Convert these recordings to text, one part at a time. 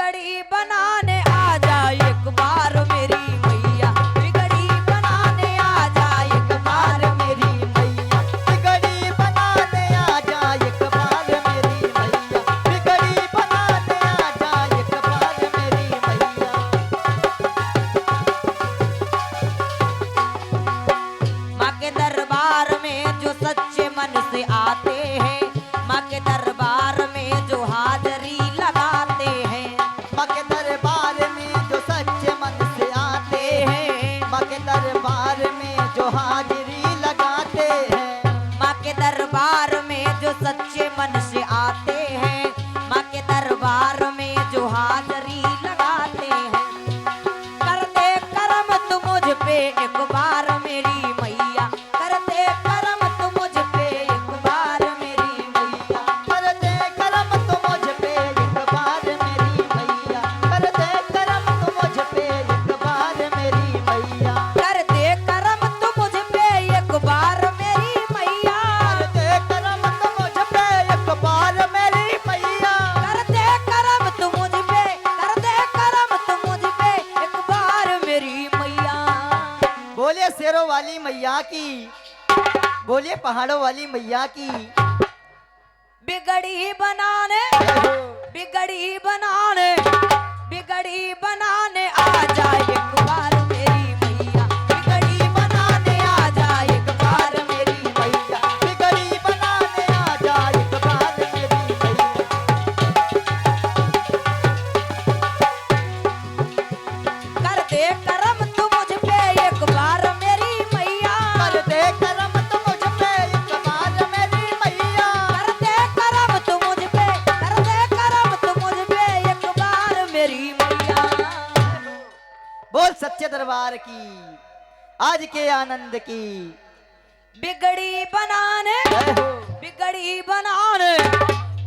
बिगड़ी बनाने आ जा एक बार मेरी मैया, बिगड़ी बनाने आ जा एक बार मेरी मैया, बिगड़ी बनाने आ जा एक बार मेरी मैया, बिगड़ी बनाने आ जा एक बार मेरी मैया। माँ के दरबार में जो सच्चे मन से आते हैं, माँ के दरबार में जो हाजरी लगाते हैं, माँ के दरबार में जो सच्चे मन से आते हैं, माँ के दरबार में जो हाजिरी लगाते हैं, माँ के दरबार में जो सच्चे मन से आते हैं, माँ के दरबार में जो हाजरी लगाते हैं। कर दे करम तू मुझ पे एक बार मेरी मैया, कर दे करम तू मुझ पे एक बार मेरी मैया, कर दे करम तो मुझ पे एक बार मेरी मैया, कर दे करम तो मुझ पे एक बार मेरी मैया, कर दे करम तू मुझ पे एक बार मेरी मैया, कर दे करम तो मुझ पे एक बार मेरी मैया। कर दे करम तू मुझ पे, कर दे करम तू मुझ पे एक बार मेरी मैया। बोले शेरों वाली मैया की, बोले पहाड़ों वाली मैया की। बिगड़ी बनाने, बिगड़ी बनाने, बिगड़ी बनाने आ जा एक बार मेरी मैया, बिगड़ी बनाने आ जा एक बार मेरी मैया, बिगड़ी बनाने आ जा एक बार मेरी मैया। कर दे करम तू मुझ पे एक बार मेरी मैया, कर दे करम तो मुझ पे एक बार मेरी मैया, कर दे करम तू मुझ पे, कर दे करम तू मुझ पे एक बार मेरी मैया। बोल सच्चे दरबार की, आज के आनंद की। बिगड़ी बनाने, जय हो। बिगड़ी बनाने,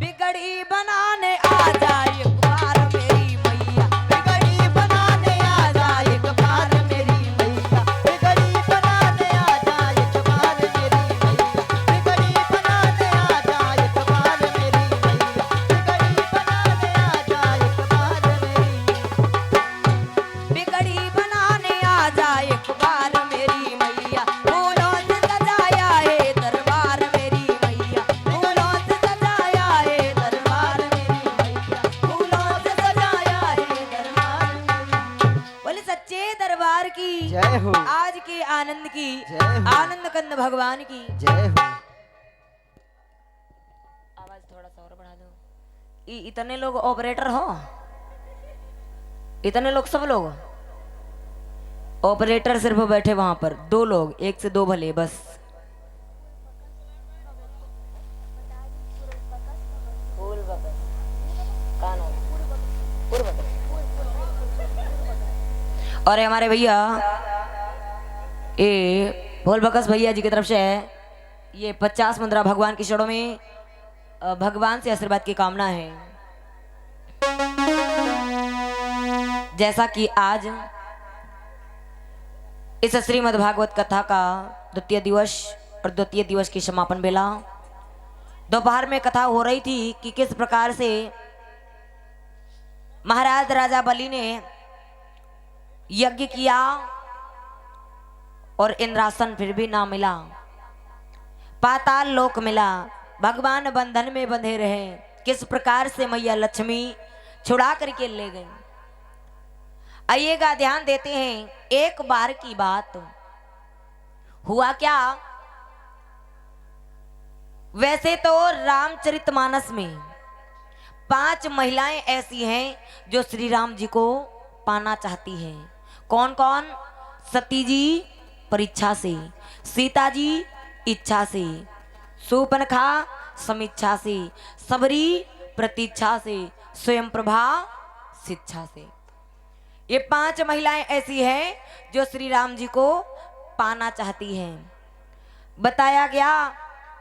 बिगड़ी बनाने आ जा एक बार मेरी मैया, बिगड़ी बनाने आ जा एक बार मेरी मैया, बिगड़ी बनाने आ जा एक बार मेरी मैया, बिगड़ी बनाने आ जा एक बार मेरी मैया, बिगड़ी बनाने आ जा एक बार मेरी। बिगड़ी बनाने आ जा एक बार मेरी मैया, फूलों से सजाया है दरबार मेरी मैया, फूलों से सजाया है दरबार मेरी मैया, फूलों से सजाया है दरबार मेरी। बोले सच्चे दरबार की, जय हो। आज के आनंद की, जय हो। आनंद कंद भगवान की। जय हो। आवाज थोड़ा सा और बढ़ा दो। इतने लोग ऑपरेटर हो, इतने लोग, सब लोग ऑपरेटर सिर्फ बैठे वहां पर, 2 लोग, 1 से 2 भले बस। और ये हमारे भैया, ये भोल बकस भैया जी की तरफ से है, ये 50 मुद्रा भगवान की शरणों में भगवान से आशीर्वाद की कामना है। जैसा कि आज इस श्रीमद् भागवत कथा का द्वितीय दिवस और द्वितीय दिवस की समापन बेला, दोपहर में कथा हो रही थी कि किस प्रकार से महाराज राजा बलि ने यज्ञ किया और इंद्रासन फिर भी ना मिला, पाताल लोक मिला, भगवान बंधन में बंधे रहे, किस प्रकार से मैया लक्ष्मी छुड़ा करके ले गई। आइएगा ध्यान देते हैं, एक बार की बात हुआ क्या। वैसे तो रामचरितमानस में 5 महिलाएं ऐसी हैं जो श्री राम जी को पाना चाहती हैं। कौन कौन? सती जी परीक्षा से, सीता जी इच्छा से, शूर्पणखा समीक्षा से, सबरी प्रतीक्षा से, स्वयं प्रभा शिक्षा से। ये 5 महिलाएं ऐसी हैं जो श्री राम जी को पाना चाहती हैं। बताया गया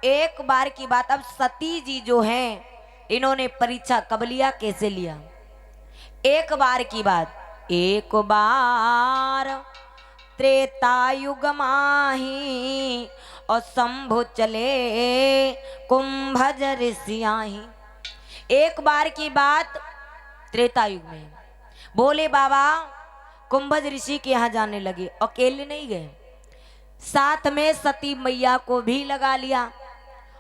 एक बार की बात। अब सती जी जो हैं, इन्होंने परीक्षा कब लिया, कैसे लिया? एक बार की बात। एक बार त्रेता युग माही और शंभु चले कुंभज ऋषियाही। एक बार की बात, त्रेता युग में भोले बाबा कुंभज ऋषि के यहाँ जाने लगे। अकेले नहीं गए, साथ में सती मैया को भी लगा लिया।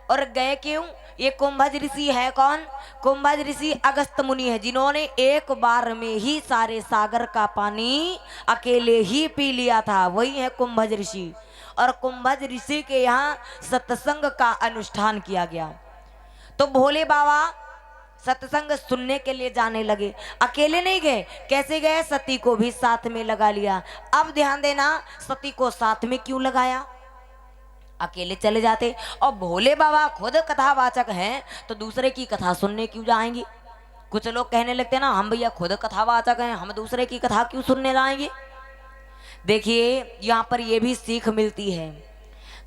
और गए क्यों? ये कुंभज ऋषि है कौन? कुंभज ऋषि अगस्त मुनि है, जिन्होंने एक बार में ही सारे सागर का पानी अकेले ही पी लिया था। वही है कुंभज ऋषि। और कुंभज ऋषि के यहाँ सत्संग का अनुष्ठान किया गया। तो भोले बाबा सत्संग सुनने के लिए जाने लगे। अकेले नहीं गए, कैसे गए? सती को भी साथ में लगा लिया। अब ध्यान देना, सती को साथ में क्यों लगाया? अकेले चले जाते। और भोले बाबा खुद कथावाचक हैं तो दूसरे की कथा सुनने क्यों जाएंगे? कुछ लोग कहने लगते हैं ना, हम भैया खुद कथावाचक हैं, हम दूसरे की कथा क्यों सुनने जाएंगे? देखिए यहाँ पर यह भी सीख मिलती है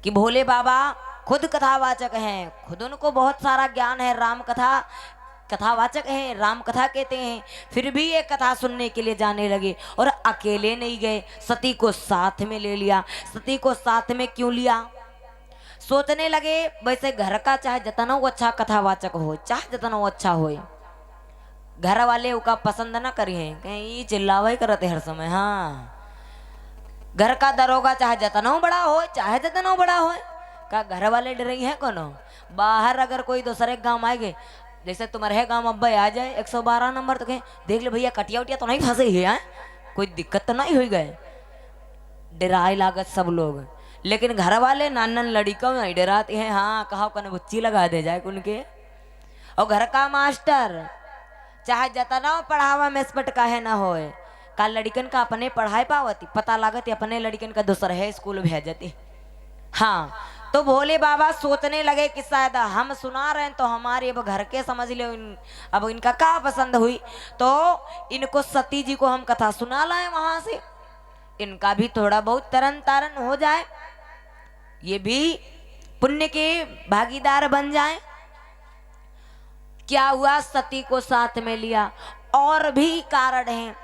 कि भोले बाबा खुद कथावाचक हैं, खुद उनको बहुत सारा ज्ञान है, राम कथा कथावाचक हैं, राम कथा कहते हैं, फिर भी ये कथा सुनने के लिए जाने लगे। और अकेले नहीं गए, सती को साथ में ले लिया। सती को साथ में क्यों लिया? सोचने लगे वैसे घर का चाहे जितना वो अच्छा कथावाचक हो, चाहे जितना वो अच्छा हो, घर वाले उका पसंद ना करिए, कहीं चिल्लावे करते हर समय। हाँ, घर का दरोगा चाहे जितना बड़ा हो, चाहे जितना बड़ा हो, का घर वाले डर रही है कोनो? बाहर अगर कोई दूसरे गांव आए गए, जैसे तुम्हारे गांव अब्बा आ जाए 112 नंबर, तो कहें देख ले भैया कटिया उटिया तो नहीं फंसे है, कोई दिक्कत तो नहीं हुई गए। डराए लागत सब लोग, लेकिन घर वाले नानन लड़िकों नहीं डराते हैं। हाँ, कहा कन बुच्ची लगा दे जाए उनके। और घर का मास्टर चाहे जतना पढ़ावा में स्पट काहे ना होए, का लड़कन का अपने पढ़ाई पावती, पता लागत अपने लड़कन का दूसर है स्कूल भेजती। हाँ, तो भोले बाबा सोचने लगे कि शायद हम सुना रहे हैं तो हमारे अब घर के समझ लो अब इनका क्या पसंद हुई, तो इनको सती जी को हम कथा सुना लाए, वहां से इनका भी थोड़ा बहुत तरन तारण हो जाए, ये भी पुण्य के भागीदार बन जाए। क्या हुआ? सती को साथ में लिया। और भी कारण हैं।